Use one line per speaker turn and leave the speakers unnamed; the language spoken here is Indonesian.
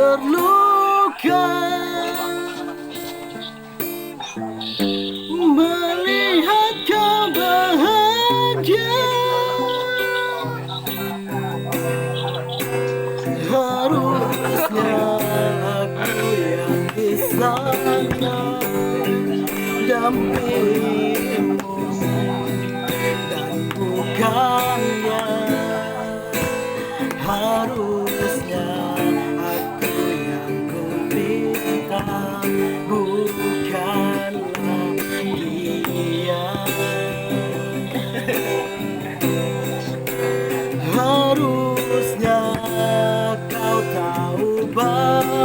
terluka melihat kau bahagia. Harusnya aku yang di sana dampingimu dan bukannya. Harusnya aku yang ku pinta, bukanlah dia. Harusnya kau tahu bahwa